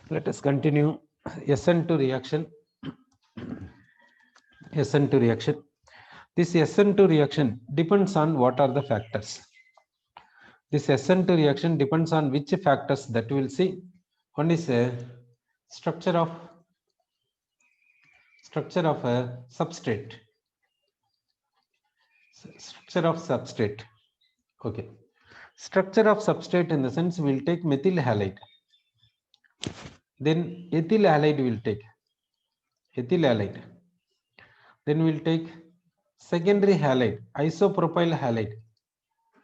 Let us continue. SN2 reaction. SN2 reaction. This SN2 reaction depends on what are the factors. This SN2 reaction depends on which factors that we will see. One is structure of a substrate. Structure of substrate. Okay. Structure of substrate in the sense we will take methyl halide. Then ethyl halide will take. Ethyl halide. Then we will take secondary halide, isopropyl halide.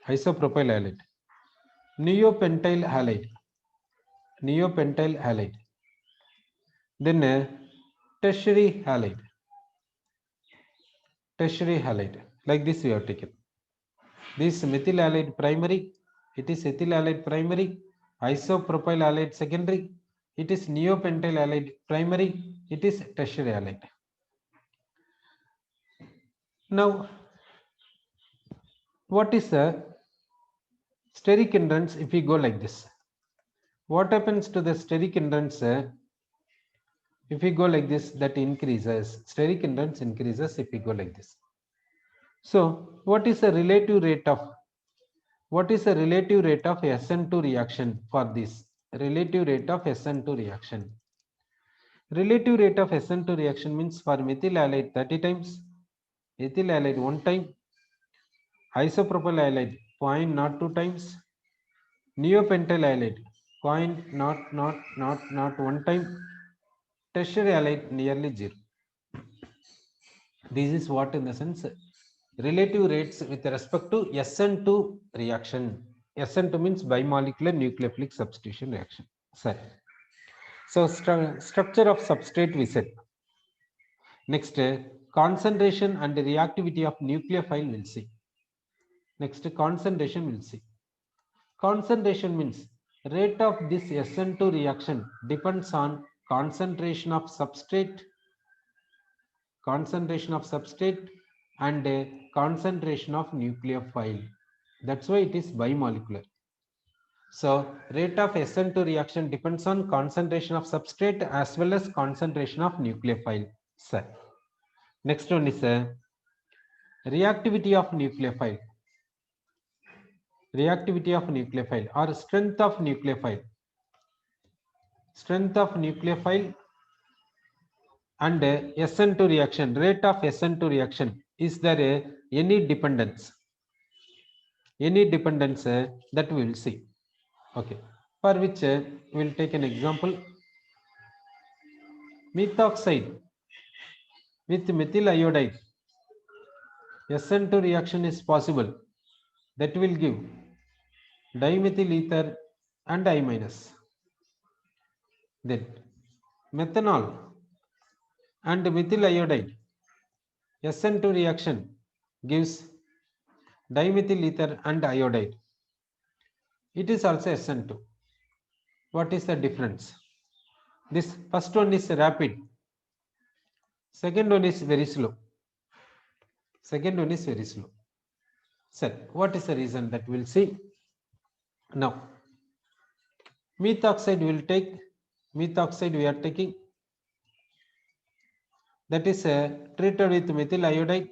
Isopropyl halide. Neopentyl halide. Neopentyl halide. Then tertiary halide. Tertiary halide. Like this we have taken. This methyl halide primary, it is ethyl halide primary, isopropyl halide secondary, it is neopentyl halide primary, it is tertiary halide. Now, what is the steric hindrance if we go like this? What happens to the steric hindrance if we go like this? That increases. Steric hindrance increases if we go like this. So, what is the relative rate of SN2 reaction for this? Relative rate of SN2 reaction. Relative rate of SN2 reaction means for methyl halide 30 times, ethyl halide 1 time, isopropyl halide 0.02 times, neopentyl halide 0.001 time, tertiary halide nearly 0. This is what in the sense relative rates with respect to SN2 reaction. SN2 means bimolecular nucleophilic substitution reaction. Sorry. So structure of substrate we said. Next, concentration and reactivity of nucleophile we'll see. Next, concentration we'll see. Concentration means rate of this SN2 reaction depends on concentration of substrate and concentration of nucleophile. That's why it is bimolecular. So rate of SN2 reaction depends on concentration of substrate as well as concentration of nucleophile. Sir. Next one is reactivity of nucleophile. Reactivity of nucleophile or strength of nucleophile. Strength of nucleophile and SN2 reaction, rate of SN2 reaction. Is there any dependence? Any dependence that we will see. Okay. For which we will take an example. Methoxide with methyl iodide. SN2 reaction is possible. That will give dimethyl ether and I minus. Then methanol and methyl iodide SN2 reaction gives dimethyl ether and iodide. It is also SN2. What is the difference? This first one is rapid. Second one is very slow. Sir, what is the reason that we'll see? Now, methoxide we are taking, that is treated with methyl iodide.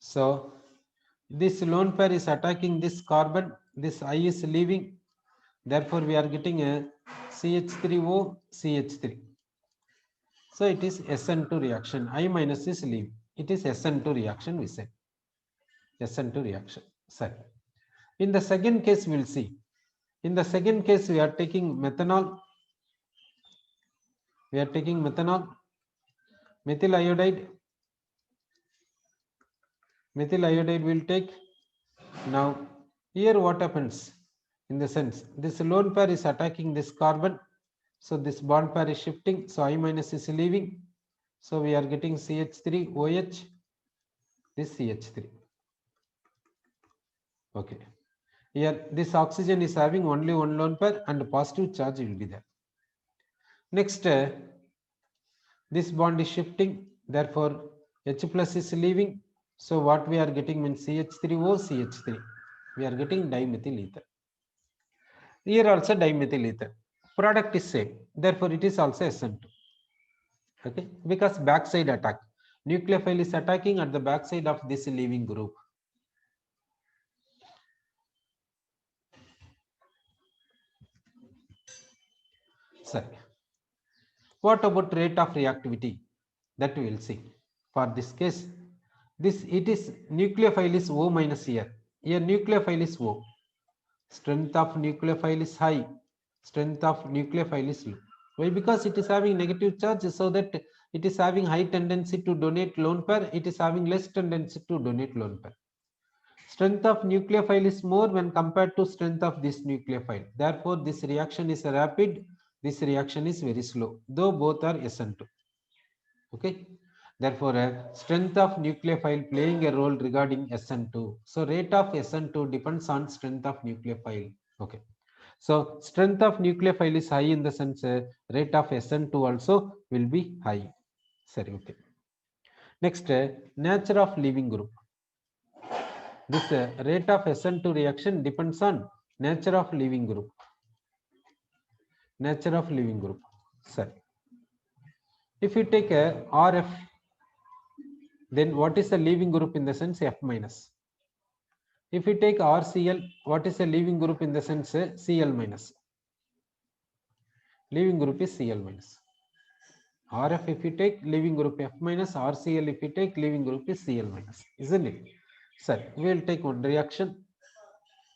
So this lone pair is attacking this carbon, this I is leaving, therefore we are getting a CH3O, CH3. So it is SN2 reaction. I minus is leaving. It is SN2 reaction, we said. SN2 reaction. Sorry. In the second case, we will see. In the second case, we are taking methanol. Methyl iodide. Methyl iodide will take. Now, here what happens? In the sense, this lone pair is attacking this carbon. So this bond pair is shifting. So I minus is leaving. So we are getting CH3 OH. This CH3. Okay. Here this oxygen is having only one lone pair and positive charge will be there. Next, this bond is shifting. Therefore, H plus is leaving. So what we are getting means CH3O, CH3. We are getting dimethyl ether. Here also dimethyl ether. Product is same. Therefore, it is also SN2. Okay, because backside attack. Nucleophile is attacking at the backside of this leaving group. Sorry. What about rate of reactivity? That we will see. For this case, it is nucleophile is O minus here. Here nucleophile is O. Strength of nucleophile is high. Strength of nucleophile is low. Why? Because it is having negative charge, so that it is having high tendency to donate lone pair. It is having less tendency to donate lone pair. Strength of nucleophile is more when compared to strength of this nucleophile. Therefore, this reaction is rapid. This reaction is very slow, though both are SN2. Okay. Therefore, strength of nucleophile playing a role regarding SN2. So, rate of SN2 depends on strength of nucleophile. Okay. So, strength of nucleophile is high in the sense rate of SN2 also will be high. Sorry, okay. Next, nature of leaving group. This rate of SN2 reaction depends on nature of leaving group. Nature of leaving group. Sorry. If you take a RF, then what is the leaving group in the sense F minus? If you take RCl, what is the leaving group in the sense Cl minus? Leaving group is Cl minus. RF if you take leaving group F minus, RCl if you take leaving group is Cl minus, isn't it? Sir, we will take one reaction.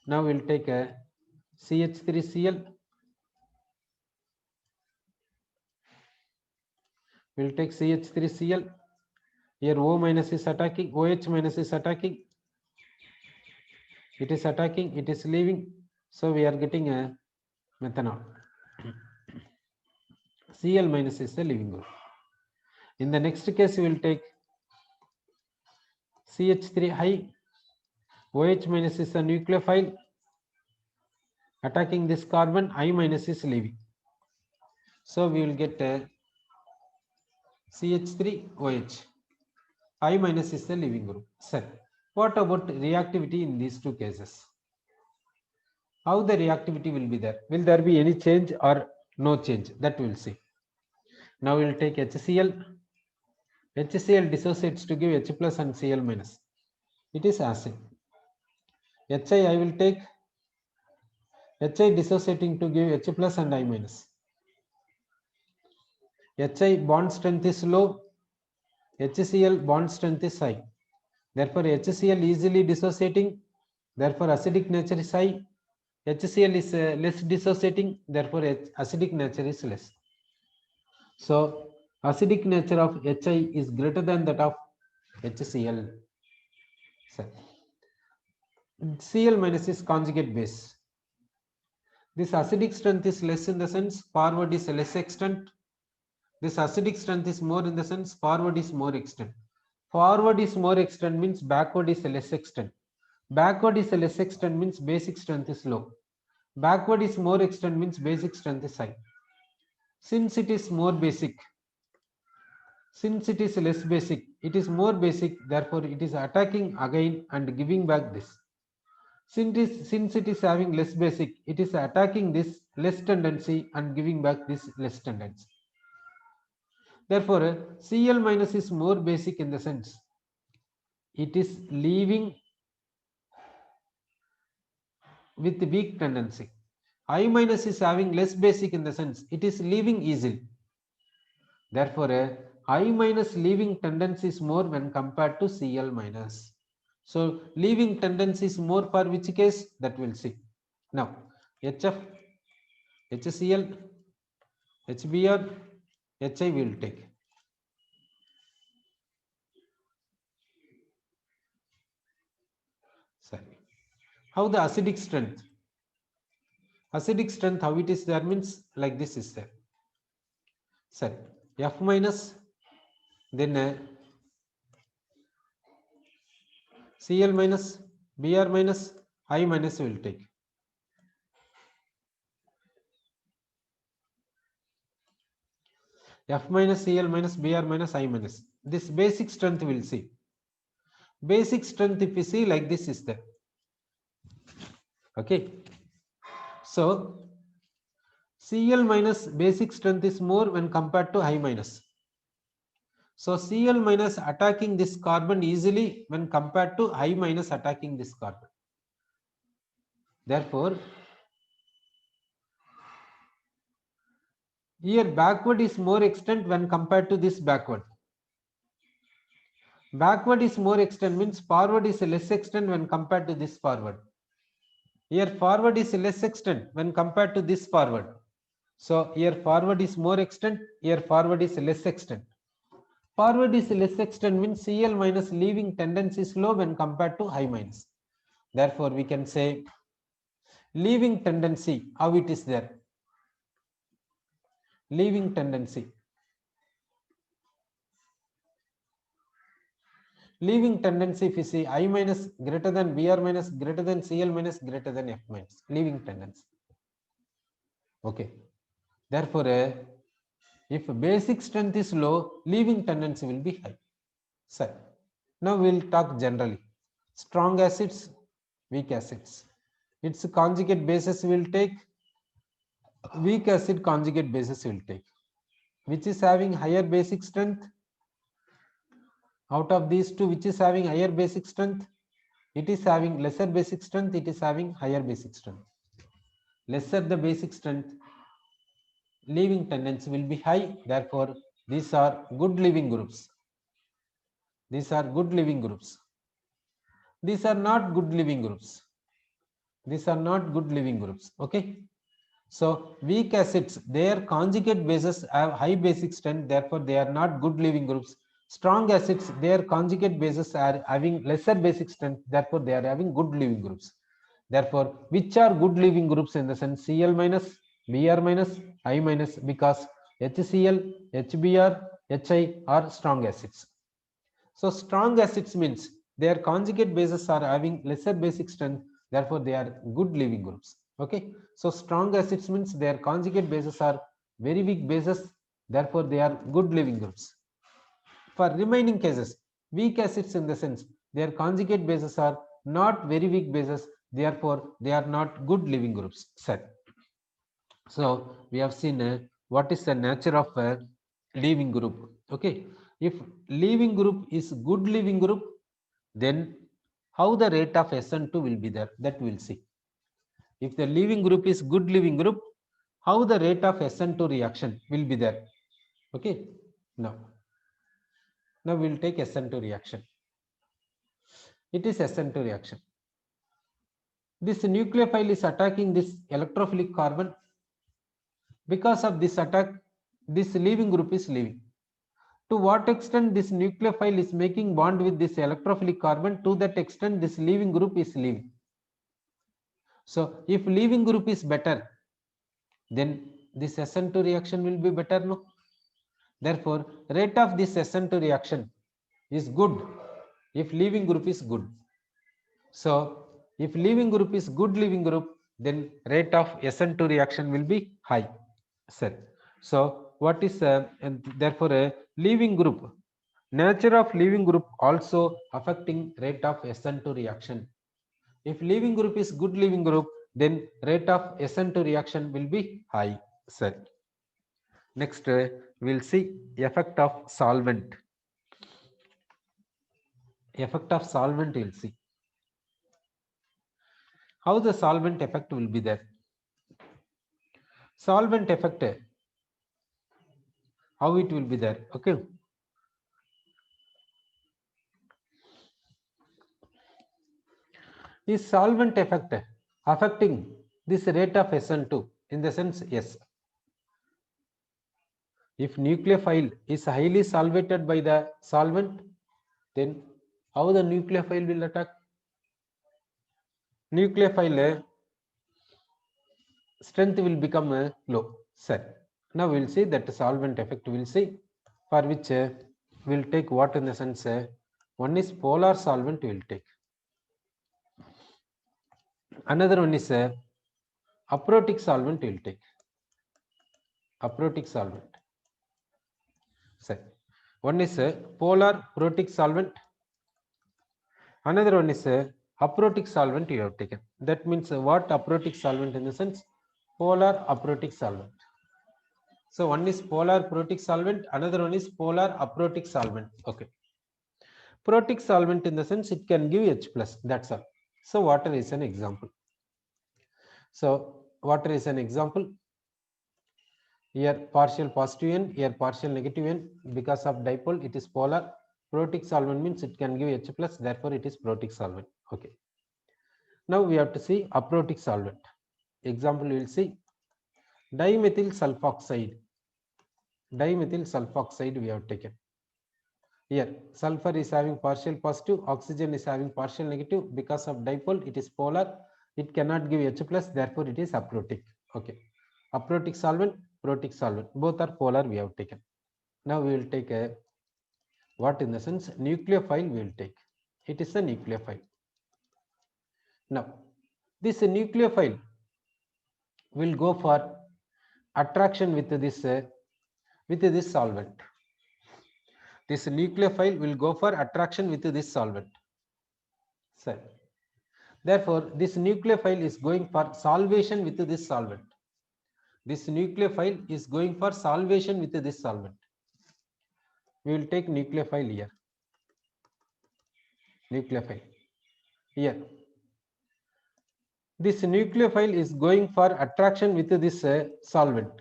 Now we will take a CH3Cl. We will take CH3Cl. Here O minus is attacking, OH minus is attacking. It is attacking, it is leaving. So we are getting a methanol. Cl minus is the leaving group. In the next case, we will take CH3 high. OH minus is a nucleophile attacking this carbon. I minus is leaving. So we will get a CH3OH. I minus is the leaving group. Sir, what about reactivity in these two cases? How the reactivity will be there? Will there be any change or no change? That we will see. Now we will take HCl. HCl dissociates to give H plus and Cl minus. It is acid. HI I will take HI dissociating to give H plus and I minus. HI bond strength is low. HCl bond strength is high. Therefore, HCl easily dissociating. Therefore, acidic nature is high. HCl is less dissociating. Therefore, acidic nature is less. So, acidic nature of HI is greater than that of HCl. So, Cl minus is conjugate base. This acidic strength is less in the sense forward is less extent. This acidic strength is more in the sense forward is more extent. Forward is more extent means backward is less extent. Backward is less extent means basic strength is low. Backward is more extent means basic strength is high. Since it is more basic, since it is less basic, it is more basic, therefore it is attacking again and giving back this. Since it is having less basic, it is attacking this less tendency and giving back this less tendency. Therefore, Cl minus is more basic in the sense it is leaving with weak tendency. I minus is having less basic in the sense it is leaving easily. Therefore, I minus leaving tendency is more when compared to Cl minus. So, leaving tendency is more for which case? That we'll see. Now, HF, HCl, HBr, HI we will take. Sorry. How the acidic strength? Acidic strength, how it is there means like this is there. Sorry. F minus, then Cl minus, Br minus, I minus we will take. F minus, Cl minus, Br minus, I minus. This basic strength we will see. Basic strength if you see like this is there. Okay. So Cl minus basic strength is more when compared to I minus. So Cl minus attacking this carbon easily when compared to I minus attacking this carbon. Therefore, here backward is more extent when compared to this backward. Backward is more extent means forward is less extent when compared to this forward. Here forward is less extent when compared to this forward. So here forward is more extent, here forward is less extent. Forward is less extent means Cl minus leaving tendency is low when compared to I minus. Therefore, we can say leaving tendency, how it is there? Leaving tendency. Leaving tendency, if you see I minus greater than Br minus greater than Cl minus greater than F minus. Leaving tendency. Okay. Therefore, if basic strength is low, leaving tendency will be high. So, now we will talk generally. Strong acids, weak acids. Its conjugate bases will take, weak acid conjugate bases will take. Which is having higher basic strength? Out of these two, which is having higher basic strength? It is having lesser basic strength, it is having higher basic strength. Lesser the basic strength, leaving tendency will be high. Therefore, these are good leaving groups. These are good leaving groups. These are not good leaving groups. These are not good leaving groups. Okay. So weak acids, their conjugate bases have high basic strength. Therefore, they are not good leaving groups. Strong acids, their conjugate bases are having lesser basic strength. Therefore, they are having good leaving groups. Therefore, which are good leaving groups in the sense Cl minus, Br minus, I minus, because HCl, HBr, HI are strong acids. So strong acids means their conjugate bases are having lesser basic strength. Therefore, they are good leaving groups. Okay. So strong acids means their conjugate bases are very weak bases. Therefore, they are good leaving groups. For remaining cases, weak acids in the sense their conjugate bases are not very weak bases, therefore they are not good leaving groups. Set. So we have seen what is the nature of a leaving group. Okay, if leaving group is good leaving group, then how the rate of SN2 will be there, that we will see. If the leaving group is good leaving group, how the rate of SN2 reaction will be there. Okay, now we will take SN2 reaction. It is SN2 reaction. This nucleophile is attacking this electrophilic carbon. Because of this attack, this leaving group is leaving. To what extent this nucleophile is making bond with this electrophilic carbon, to that extent this leaving group is leaving. So if leaving group is better, then this SN2 reaction will be better, no? Therefore, rate of this SN2 reaction is good if leaving group is good. So if leaving group is good leaving group, then rate of SN2 reaction will be high. So what is and therefore a leaving group, nature of leaving group also affecting rate of SN2 reaction. If leaving group is good leaving group, then rate of SN2 reaction will be high. Next we'll see effect of solvent. Effect of solvent we'll see. How the solvent effect will be there. Solvent effect, how it will be there. Okay. Is solvent effect affecting this rate of SN2 in the sense? Yes. If nucleophile is highly solvated by the solvent, then how the nucleophile will attack? Nucleophile strength will become low. Now we will see that solvent effect we will see, for which we will take what in the sense one is polar solvent we will take. Another one is aprotic solvent we will take. Aprotic solvent. One is polar protic solvent. Another one is aprotic solvent you have taken. That means what aprotic solvent in the sense? polar aprotic solvent. So one is polar protic solvent, another one is polar aprotic solvent. Okay. Protic solvent in the sense it can give H plus, that's all. So water is an example. So water is an example. Here partial positive N, here partial negative N. Because of dipole, it is polar. Protic solvent means it can give H plus, therefore it is protic solvent. Okay. Now we have to see aprotic solvent. Example we will see dimethyl sulfoxide. Dimethyl sulfoxide we have taken. Here sulfur is having partial positive, oxygen is having partial negative. Because of dipole, it is polar. It cannot give H plus, therefore it is aprotic. Okay. Aprotic solvent, protic solvent, both are polar we have taken. Now we will take a what in the sense nucleophile we will take. It is a nucleophile. Now this nucleophile will go for attraction with this solvent. This nucleophile will go for attraction with this solvent. So, therefore, this nucleophile is going for solvation with this solvent. This nucleophile is going for solvation with this solvent. We will take nucleophile here. Nucleophile. Here. This nucleophile is going for attraction with this solvent.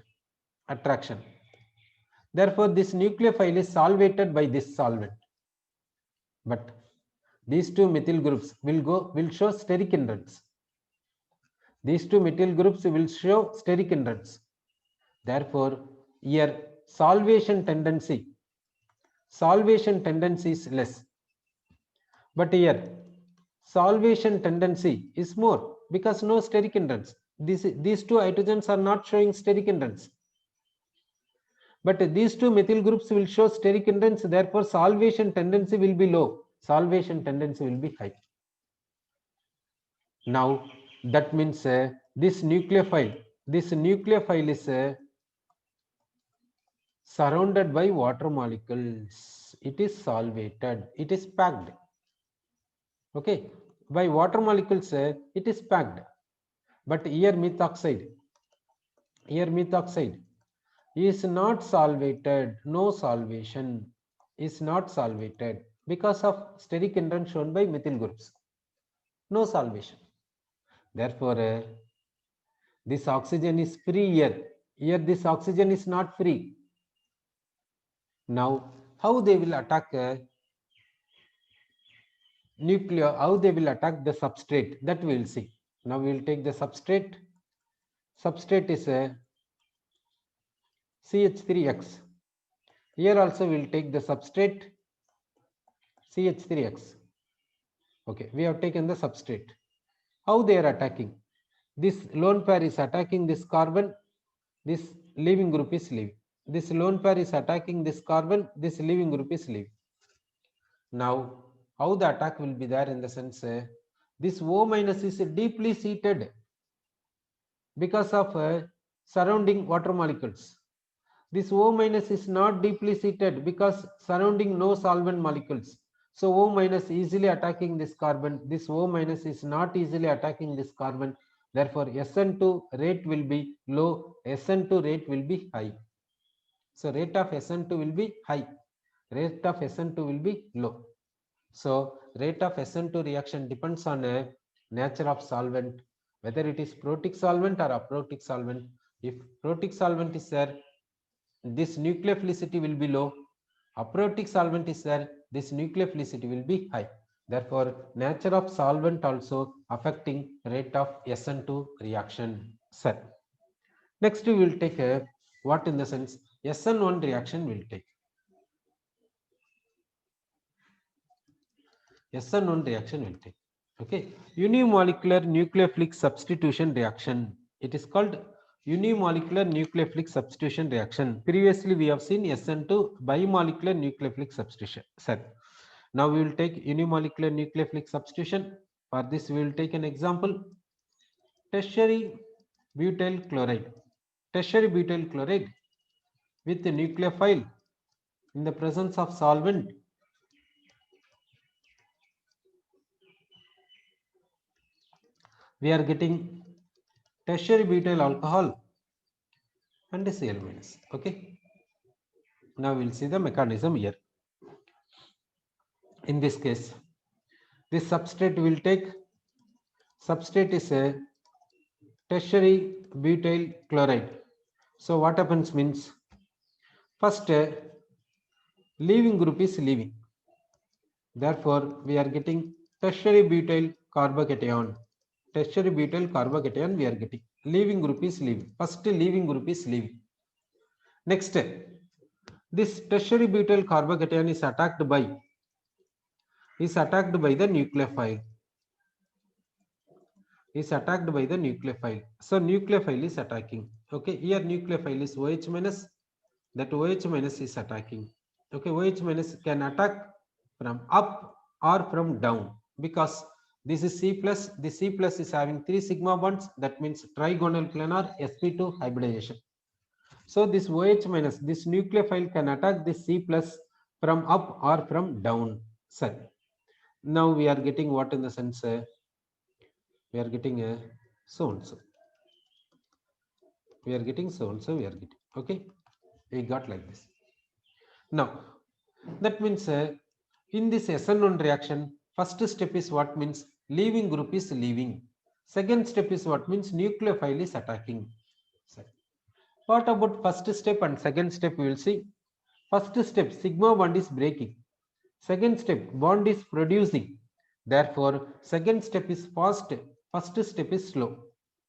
Attraction. Therefore, this nucleophile is solvated by this solvent. But these two methyl groups will show steric hindrance. These two methyl groups will show steric hindrance. Therefore, here solvation tendency is less. But here solvation tendency is more because no steric hindrance. These two hydrogens are not showing steric hindrance. But these two methyl groups will show steric hindrance, therefore solvation tendency will be low. Solvation tendency will be high. Now that means this nucleophile is surrounded by water molecules. It is solvated. It is packed. Okay, by water molecules it is packed. But here methoxide is not solvated. No solvation is not solvated because of steric hindrance shown by methyl groups. No solvation. Therefore, this oxygen is free here. Here this oxygen is not free. Now, how they will attack how they will attack the substrate, that we will see. Now we will take the substrate. Substrate is a CH3X. Here also we will take the substrate CH3X. Okay, we have taken the substrate. How they are attacking? This lone pair is attacking this carbon, this leaving group is leaving. This lone pair is attacking this carbon, this leaving group is leaving. Now, how the attack will be there in the sense this O minus is deeply seated because of surrounding water molecules. This O minus is not deeply seated because surrounding no solvent molecules. So O minus easily attacking this carbon. This O minus is not easily attacking this carbon. Therefore, SN2 rate will be low, SN2 rate will be high. So rate of SN2 will be high, rate of SN2 will be low. So rate of SN2 reaction depends on a nature of solvent, whether it is protic solvent or aprotic solvent. If protic solvent is there, this nucleophilicity will be low. Aprotic solvent is there, this nucleophilicity will be high. Therefore, nature of solvent also affecting rate of SN2 reaction. Sir. Next we will take a what in the sense SN1 reaction will take. SN1 reaction will take. Okay, unimolecular nucleophilic substitution reaction. It is called unimolecular nucleophilic substitution reaction. Previously we have seen SN2 bimolecular nucleophilic substitution. Sir. Now we will take unimolecular nucleophilic substitution. For this we will take an example. Tertiary butyl chloride. Tertiary butyl chloride with the nucleophile in the presence of solvent we are getting tertiary butyl alcohol and Cl minus. Okay, now we'll see the mechanism here. In this case, this substrate will take, substrate is a tertiary butyl chloride. So what happens means, first leaving group is leaving, therefore we are getting tertiary butyl carbocation. Tertiary butyl carbocation we are getting, leaving group is leaving, first leaving group is leaving. Next, this tertiary butyl carbocation is attacked by the nucleophile. Is attacked by the nucleophile. So nucleophile is attacking. Okay, here nucleophile is OH minus, that OH minus is attacking. Okay, OH minus can attack from up or from down, because this is C plus, the C plus is having 3 sigma bonds, that means trigonal planar sp2 hybridization. So this OH minus, this nucleophile can attack this C plus from up or from down. Sir, now we are getting what in the sense, we are getting a so and so, we are getting so and so, we are getting, okay, we got like this. Now that means in this SN1 reaction, first step is what means leaving group is leaving, second step is what means nucleophile is attacking. So, what about first step and second step? We will see. First step, sigma bond is breaking, second step bond is producing, therefore second step is fast, first step is slow.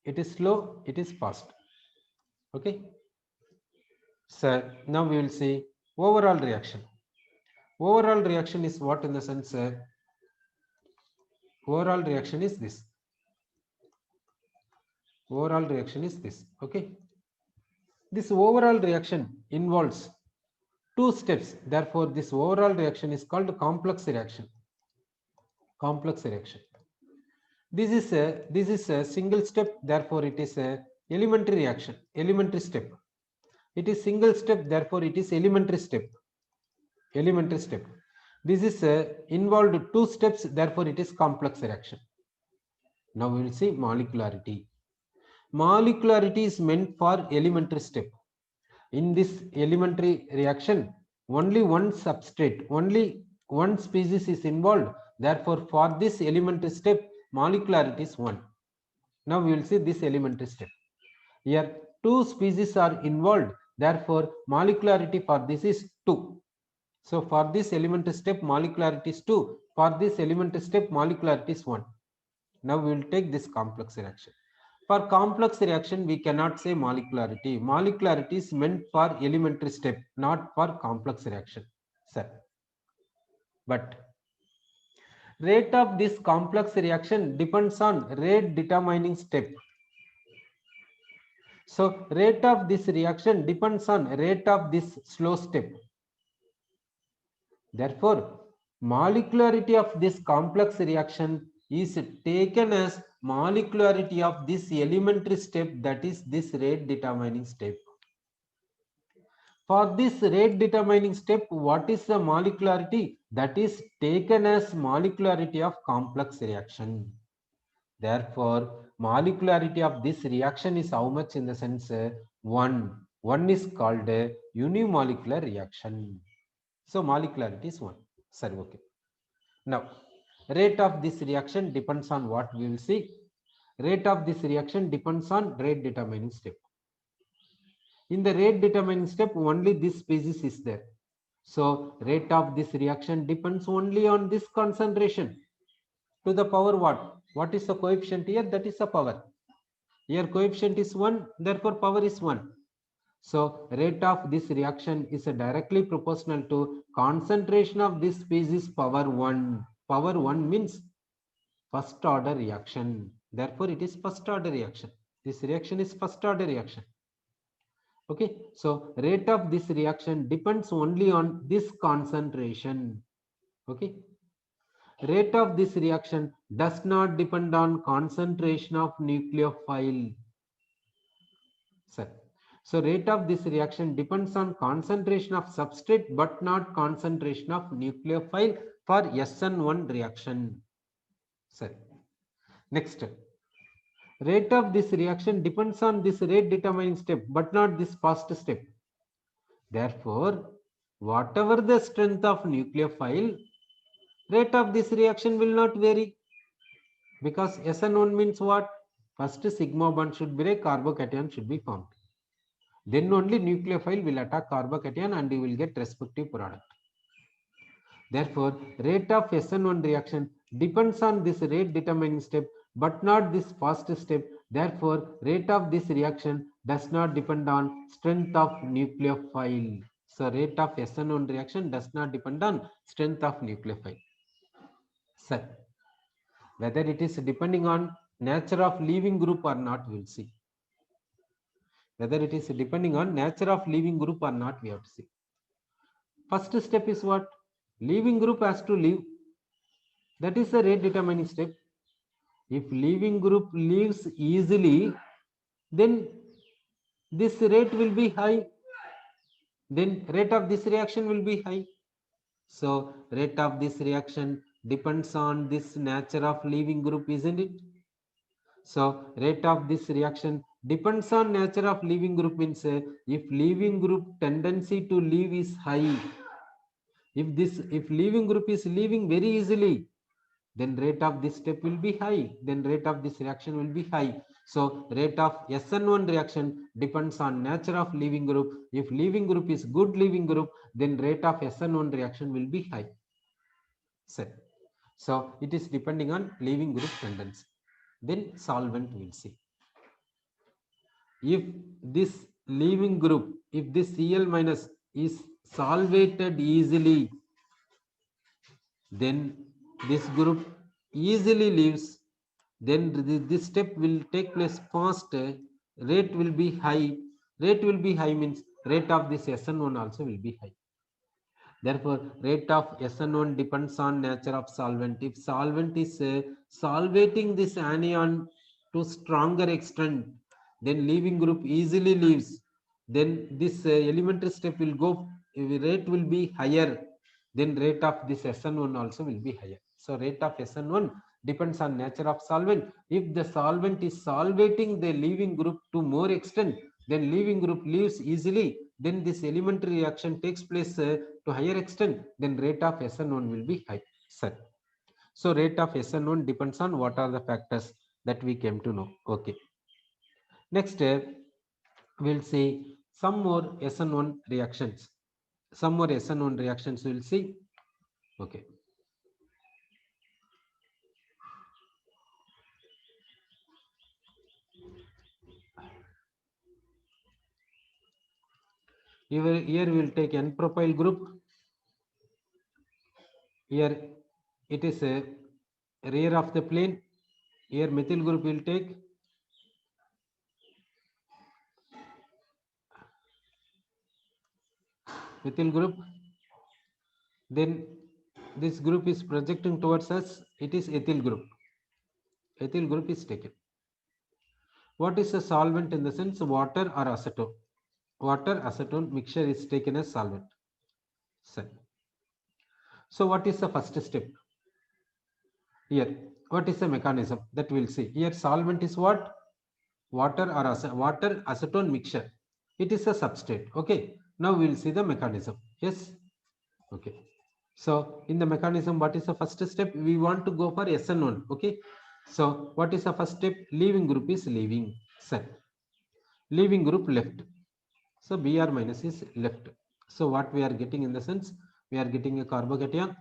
It is slow, it is fast. Okay, so now we will see overall reaction. Overall reaction is what in the sense, overall reaction is this, overall reaction is this. Okay, this overall reaction involves 2 steps, therefore this overall reaction is called complex reaction. Complex reaction, this is a single step, therefore it is a elementary reaction, elementary step. It is single step, therefore it is elementary step, elementary step. This is involved 2 steps, therefore it is complex reaction. Now we will see molecularity. Molecularity is meant for elementary step. In this elementary reaction, only one substrate, only one species is involved, therefore for this elementary step molecularity is 1. Now we will see this elementary step. Here 2 species are involved, therefore molecularity for this is 2. So for this elementary step molecularity is 2, for this elementary step molecularity is 1. Now we will take this complex reaction. For complex reaction we cannot say molecularity. Molecularity is meant for elementary step, not for complex reaction, sir. But rate of this complex reaction depends on rate determining step. So rate of this reaction depends on rate of this slow step. Therefore molecularity of this complex reaction is taken as molecularity of this elementary step, that is this rate determining step. For this rate determining step, what is the molecularity? That is taken as molecularity of complex reaction. Therefore molecularity of this reaction is how much in the sense 1. 1 is called a unimolecular reaction. So molecularity is 1. Sorry, okay. Now rate of this reaction depends on what we will see. Rate of this reaction depends on rate determining step. In the rate determining step only this species is there. So rate of this reaction depends only on this concentration. To the power what? What is the coefficient here? That is the power. Here coefficient is 1, therefore power is 1. So rate of this reaction is directly proportional to concentration of this species power 1. Power 1 means first order reaction. Therefore it is first order reaction. This reaction is first order reaction. Okay, so rate of this reaction depends only on this concentration. Okay, rate of this reaction does not depend on concentration of nucleophile. Sir, so rate of this reaction depends on concentration of substrate but not concentration of nucleophile for SN1 reaction. Sir, next, Rate of this reaction depends on this rate determining step, but not this first step. Therefore, whatever the strength of nucleophile, rate of this reaction will not vary, because SN1 means what? First sigma bond should break, carbocation should be formed. Then only nucleophile will attack carbocation and you will get respective product. Therefore, rate of SN1 reaction depends on this rate determining step, but not this first step. Therefore, rate of this reaction does not depend on strength of nucleophile. So, rate of SN1 reaction does not depend on strength of nucleophile. So, whether it is depending on nature of leaving group or not, we'll see. Whether it is depending on nature of leaving group or not, we have to see. First step is what? Leaving group has to leave. That is the rate determining step. If leaving group leaves easily, then this rate will be high. Then rate of this reaction will be high. So rate of this reaction depends on this nature of leaving group, isn't it? So rate of this reaction depends on nature of leaving group means if leaving group tendency to leave is high, if leaving group is leaving very easily, then rate of this step will be high, then rate of this reaction will be high. So rate of SN1 reaction depends on nature of leaving group. If leaving group is good leaving group, then rate of SN1 reaction will be high. So it is depending on leaving group tendency. Then solvent we'll see. If this leaving group, if this Cl minus is solvated easily, then this group easily leaves, then this step will take place fast, rate will be high. Rate will be high means rate of this SN1 also will be high. Therefore, rate of SN1 depends on nature of solvent. If solvent is solvating this anion to stronger extent, then leaving group easily leaves. Then this elementary step will go, rate will be higher. Then rate of this SN1 also will be higher. So rate of SN1 depends on nature of solvent. If the solvent is solvating the leaving group to more extent, then leaving group leaves easily, then this elementary reaction takes place to higher extent, then rate of SN1 will be high. So rate of SN1 depends on what are the factors that we came to know. Okay. Next, we'll see some more SN1 reactions. Some more SN1 reactions we'll see. Okay. Here we will take N-propyl group. Here it is a rear of the plane. Here methyl group will take. Methyl group. Then this group is projecting towards us. It is ethyl group. Ethyl group is taken. What is a solvent in the sense water or acetone? Water acetone mixture is taken as solvent. So what is the first step? Here, what is the mechanism that we'll see? Here solvent is what? Water or water acetone mixture. It is a substrate. Okay. Now we'll see the mechanism. Yes. Okay. So in the mechanism, what is the first step? We want to go for SN1. Okay. So what is the first step? Leaving group is leaving. Leaving group left. So Br minus is left. So what we are getting in the sense, we are getting a carbocation.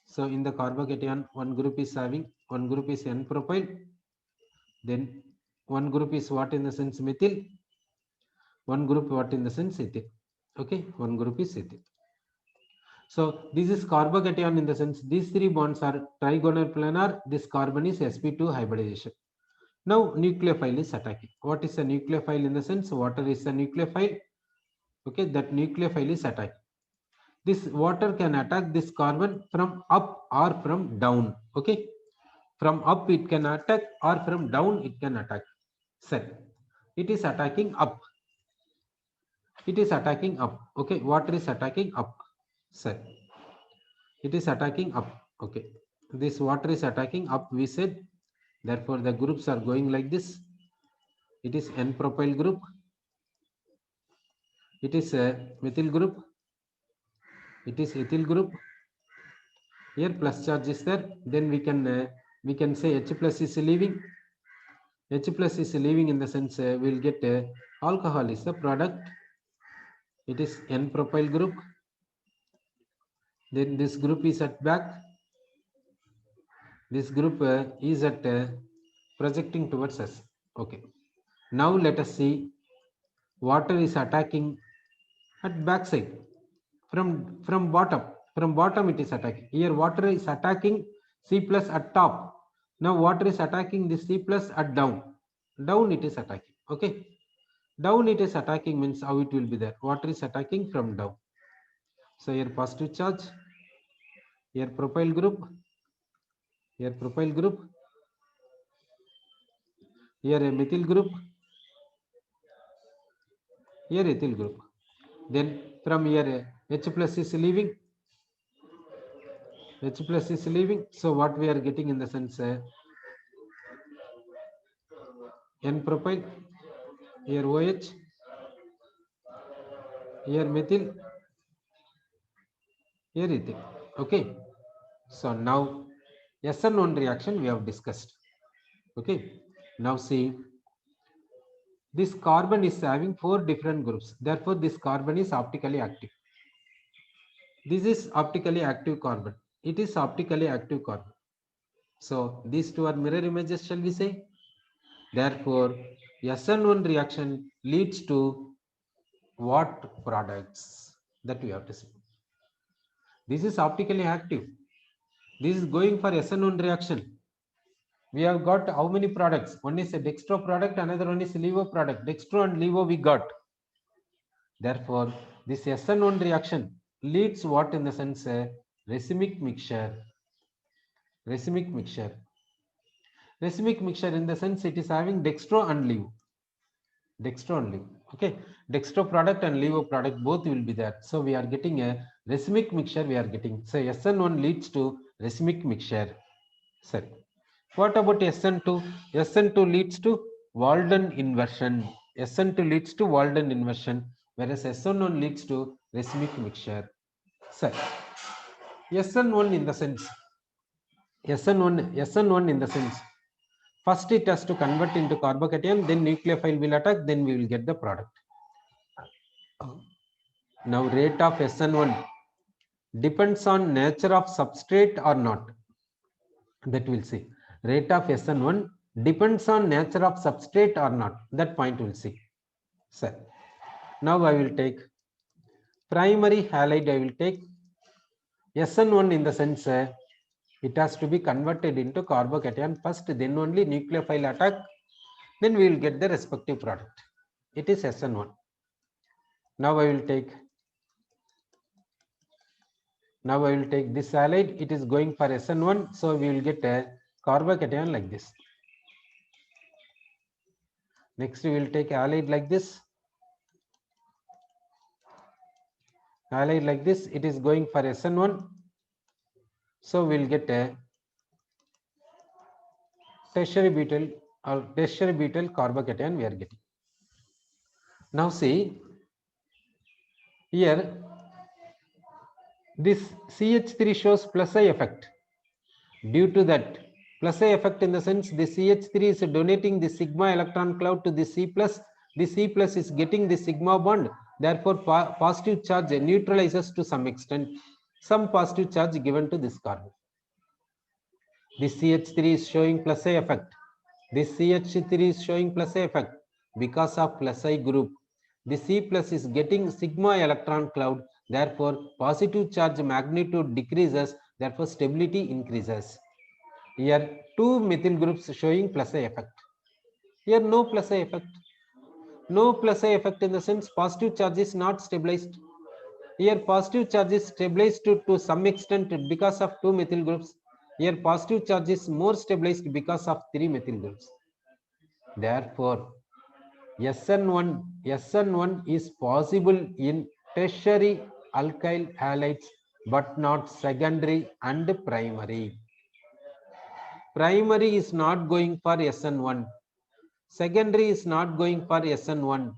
So in the carbocation, one group is N-propyl. Then one group is what in the sense methyl. One group what in the sense ethyl. Okay, one group is ethyl. So this is carbocation in the sense these three bonds are trigonal planar. This carbon is sp2 hybridization. Now nucleophile is attacking. What is a nucleophile in the sense? Water is a nucleophile. Okay, that nucleophile is attacking. This water can attack this carbon from up or from down. Okay, from up it can attack or from down it can attack. It is attacking up. It is attacking up. Okay, water is attacking up. It is attacking up. Okay, this water is attacking up, we said. Therefore the groups are going like this. it is N-propyl group, it is a methyl group, it is ethyl group. Here plus charge is there, then we can say H plus is leaving. H plus is leaving in the sense we will get alcohol is the product. It is N-propyl group. Then this group is at back. This group is at projecting towards us. Okay. Now let us see water is attacking at back side from bottom. From bottom it is attacking. Here water is attacking C plus at top. Now water is attacking the C plus at down. Down it is attacking. Okay. Down it is attacking means how it will be there. Water is attacking from down. So here positive charge. Here propyl group. Here propyl group. Here a methyl group. Here ethyl group. Then from here H plus is leaving. H plus is leaving. So what we are getting in the sense N-propyl. Here OH. Here methyl. Here ethyl. Okay. So now SN1 reaction we have discussed. Okay. Now see, this carbon is having 4 different groups. Therefore, this carbon is optically active. This is optically active carbon. It is optically active carbon. So these two are mirror images, shall we say? Therefore, SN1 reaction leads to what products? That we have to see. This is optically active. This is going for SN1 reaction. We have got how many products? One is a dextro product, another one is a levo product. Dextro and levo we got. Therefore, this SN1 reaction leads what in the sense racemic mixture. Racemic mixture. Racemic mixture in the sense it is having dextro and levo. Dextro and levo. Okay. Dextro product and levo product both will be there. So we are getting a racemic mixture we are getting. So SN1 leads to racemic mixture. Sorry. What about SN2? SN2 leads to Walden inversion. SN2 leads to Walden inversion, whereas SN1 leads to racemic mixture. Sir, SN1 in the sense, SN1 in the sense, first it has to convert into carbocation, then nucleophile will attack, then we will get the product. Now rate of SN1 depends on nature of substrate or not. That we'll see. Rate of SN1 depends on nature of substrate or not. That point we'll see. So now I will take primary halide. I will take SN1 in the sense it has to be converted into carbocation first, then only nucleophile attack, then we will get the respective product. It is SN1. Now I will take this halide. It is going for SN1, so we will get a carbocation like this. Next we will take halide like this. Halide like this. It is going for SN1, so we will get a tertiary butyl or tertiary butyl carbocation we are getting. Now see here, this CH3 shows plus I effect. Due to that plus I effect in the sense the CH3 is donating the sigma electron cloud to the C plus is getting the sigma bond. Therefore, positive charge neutralizes to some extent some positive charge given to this carbon. This CH3 is showing plus I effect. This CH3 is showing plus I effect because of plus I group. The C plus is getting sigma electron cloud. Therefore, positive charge magnitude decreases. Therefore, stability increases. Here, two methyl groups showing plus I effect. Here, no plus I effect. No plus I effect in the sense positive charge is not stabilized. Here, positive charge is stabilized to some extent because of two methyl groups. Here, positive charge is more stabilized because of three methyl groups. Therefore, SN1 is possible in tertiary alkyl halides but not secondary and primary. Primary is not going for SN1. Secondary is not going for SN1.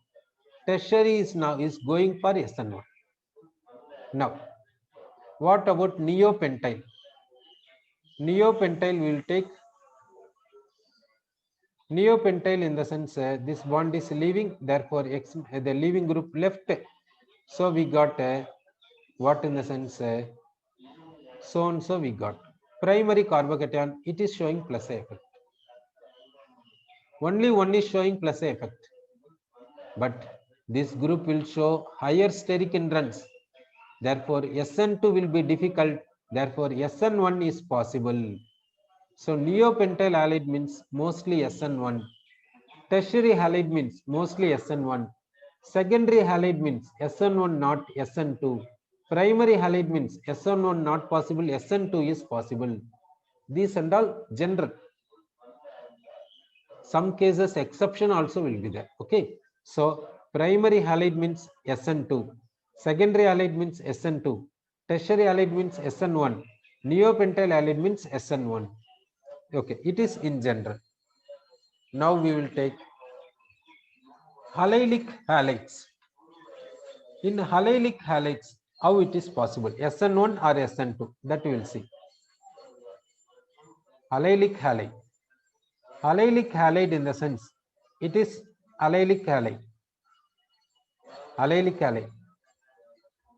Tertiary is going for SN1. Now, what about neopentyl? Neopentyl will take neopentyl in the sense this bond is leaving, therefore the leaving group left. So we got what in the sense so and so we got primary carbocation. It is showing plus A effect. Only one is showing plus A effect, but this group will show higher steric hindrance. Therefore, SN2 will be difficult. Therefore, SN1 is possible. So, neopentyl halide means mostly SN1. Tertiary halide means mostly SN1. Secondary halide means SN1 not SN2. Primary halide means SN1 not possible, SN2 is possible. These and all general. Some cases exception also will be there. Okay. So primary halide means SN2. Secondary halide means SN2. Tertiary halide means SN1. Neopentyl halide means SN1. Okay. It is in general. Now we will take halidic halides. In halidic halides, how it is possible? SN1 or SN2? That we will see. Allylic halide. Allylic halide in the sense it is allylic halide. Allylic halide.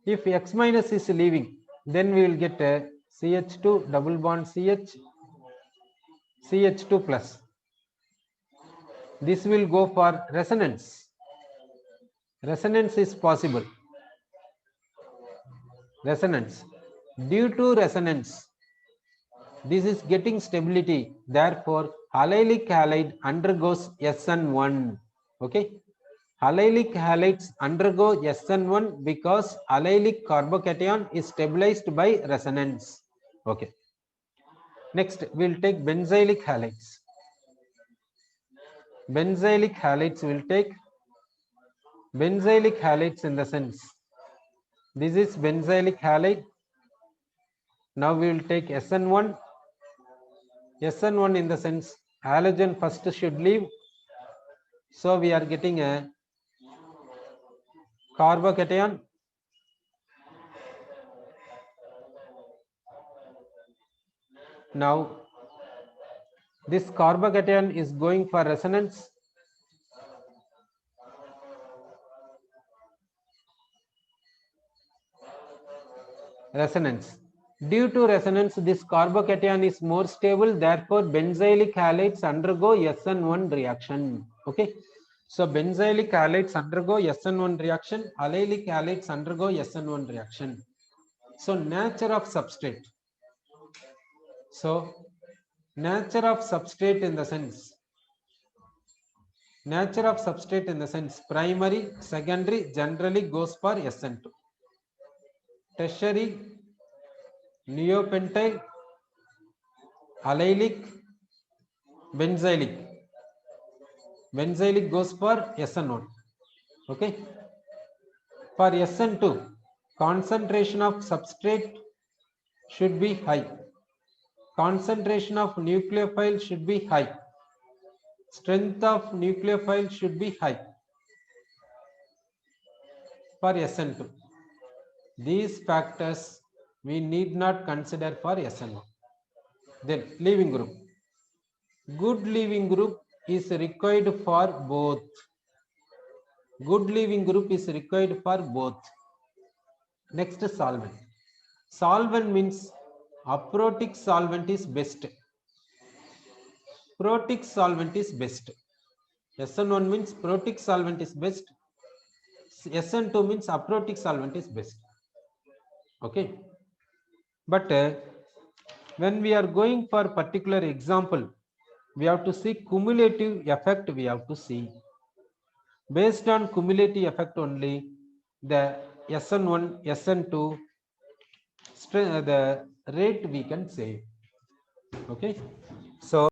If X minus is leaving, then we will get a CH2 double bond CH, CH2 plus. This will go for resonance. Resonance is possible. Resonance. Due to resonance, this is getting stability. Therefore, allylic halide undergoes SN1. Okay. Allylic halides undergo SN1 because allylic carbocation is stabilized by resonance. Okay. Next, we'll take benzylic halides. Benzylic halides will take benzylic halides in the sense this is benzylic halide. Now we will take SN1. SN1 in the sense halogen first should leave. So we are getting a carbocation. Now this carbocation is going for resonance. Resonance. Due to resonance, this carbocation is more stable. Therefore, benzylic halides undergo SN1 reaction. Okay. So, benzylic halides undergo SN1 reaction. Allylic halides undergo SN1 reaction. So, nature of substrate. So, nature of substrate in the sense. Nature of substrate in the sense primary, secondary generally goes for SN2. Tertiary, neopentyl, allylic, benzylic. Benzylic goes for SN1. Okay. For SN2, concentration of substrate should be high. Concentration of nucleophile should be high. Strength of nucleophile should be high. For SN2. These factors we need not consider for SN1. Then leaving group. Good leaving group is required for both. Good leaving group is required for both. Next, solvent. Solvent means aprotic solvent is best. Protic solvent is best. SN1 means protic solvent is best. SN2 means aprotic solvent is best. Okay. But when we are going for particular example, we have to see cumulative effect. We have to see based on cumulative effect only the SN1, SN2, the rate we can say. Okay. So